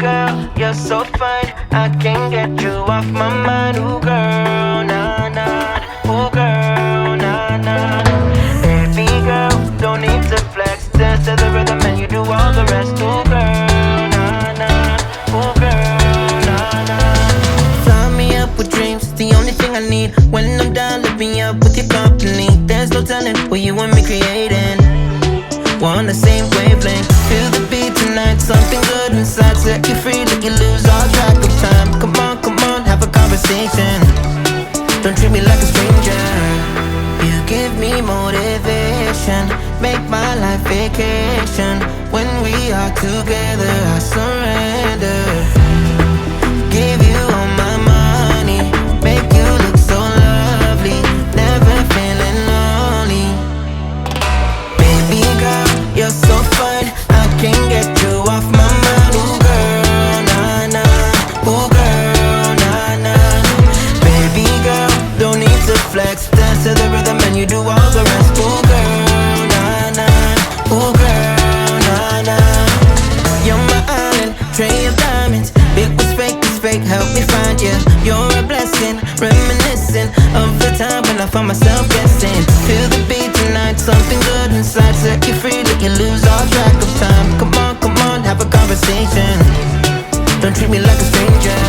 girl, you're so fine, I can't get you off my mind. Ooh girl, nah nah. Ooh girl, nah nah. Baby girl, don't need to flex. Dance to the rhythm and you do all the rest. Ooh girl, nah nah. Ooh girl, nah nah. Fly me up with dreams, the only thing I need. When I'm down, lift me up with your company. There's no telling what you and me creating. We're on the same wavelength. Feel the beat tonight, something good inside. Set you free, let you lose all track of time. Come on, have a conversation. Don't treat me like a stranger. You give me motivation, make my life vacation. When we are together, I surrender. Give you all my money, make you look so lovely, never feeling lonely. Baby girl, you're so fine, I can't get you off my mind. Ooh girl, nah nah. Ooh girl, nah nah. Baby girl, don't need to flex. Dance to the rhythm and you do all the rest. Ooh girl, nah nah. Ooh girl, nah nah. You're my island, tray of diamonds. It was fake, help me find you. You're a blessing, reminiscing of the time when I found myself guessing. Feel the beat tonight, something good inside. Set you free, let you lose all track of time. Come on, have a conversation. Don't treat me like a stranger.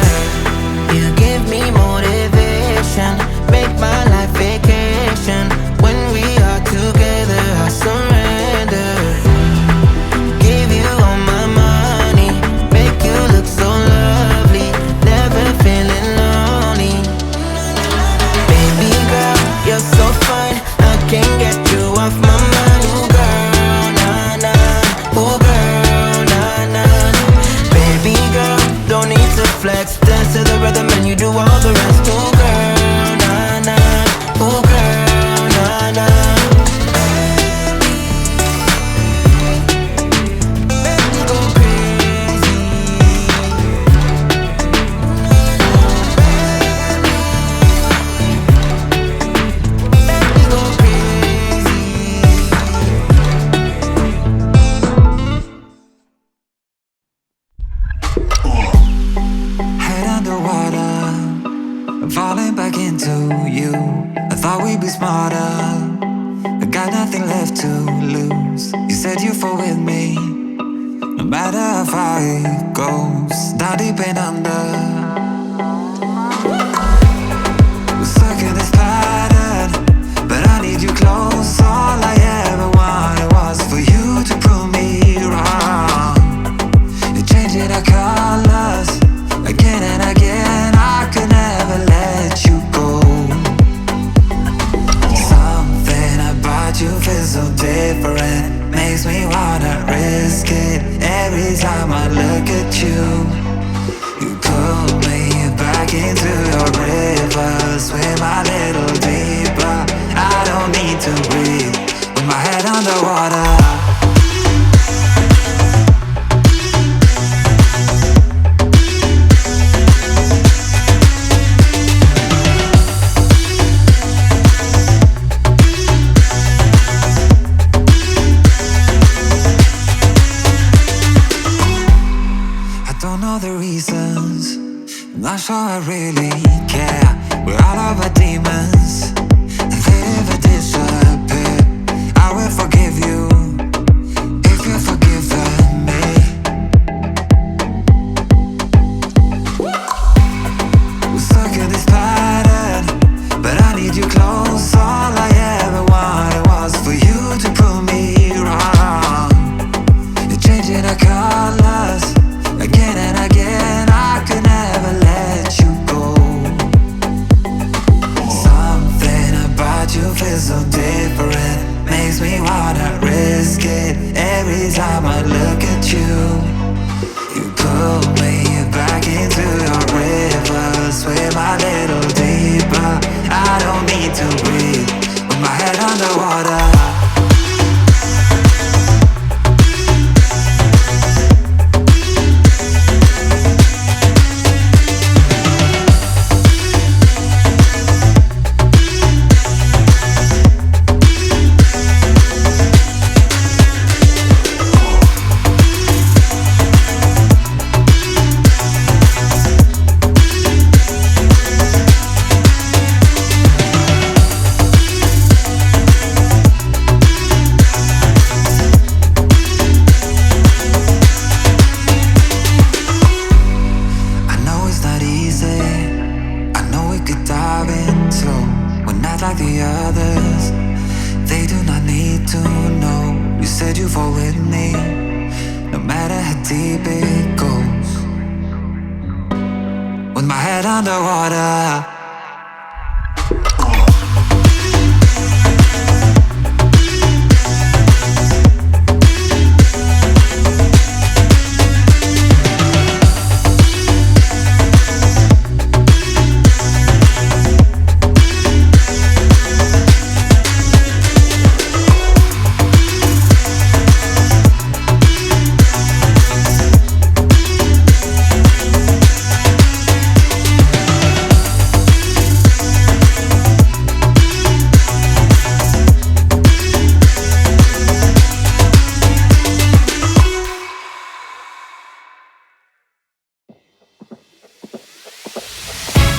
You give me motivation, make my life vacation. When we are together, I surrender. Give you all my money, make you look so lovely, never feeling lonely. Baby girl, you're so fine, I can't get you off my mind. Ooh girl, nah nah. Ooh girl, nah nah. Baby girl, don't need to flex. Dance to the rhythm and you do all the rest. Ooh girl, nah nah. Ooh girl, nah nah. Make me go crazy. Make me go crazy. Head underwater, I'm falling back into you. I thought we'd be smarter, I got nothing left to lose. You said you fall with me, no matter how far it goes. Down deep and under, we're stuck in this pattern, but I need you close. All I ever wanted was for you to prove me wrong. You're changing our colors again and again. I could never let you go. Something about you feels so different, makes me wanna risk it. Every time I look at you, you pull me back into your river. Swim a little deeper, I don't need to breathe with my head underwater. Not sure I really care. We're all of our demons, and they never disappear. I will forgive you if you've forgiven me. We're stuck in this pattern, but I need you close. All I ever wanted was for you to prove me wrong. You're changing our colors again and again. I could never let you go. Something head underwater.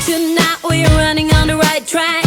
Tonight we're running on the right track.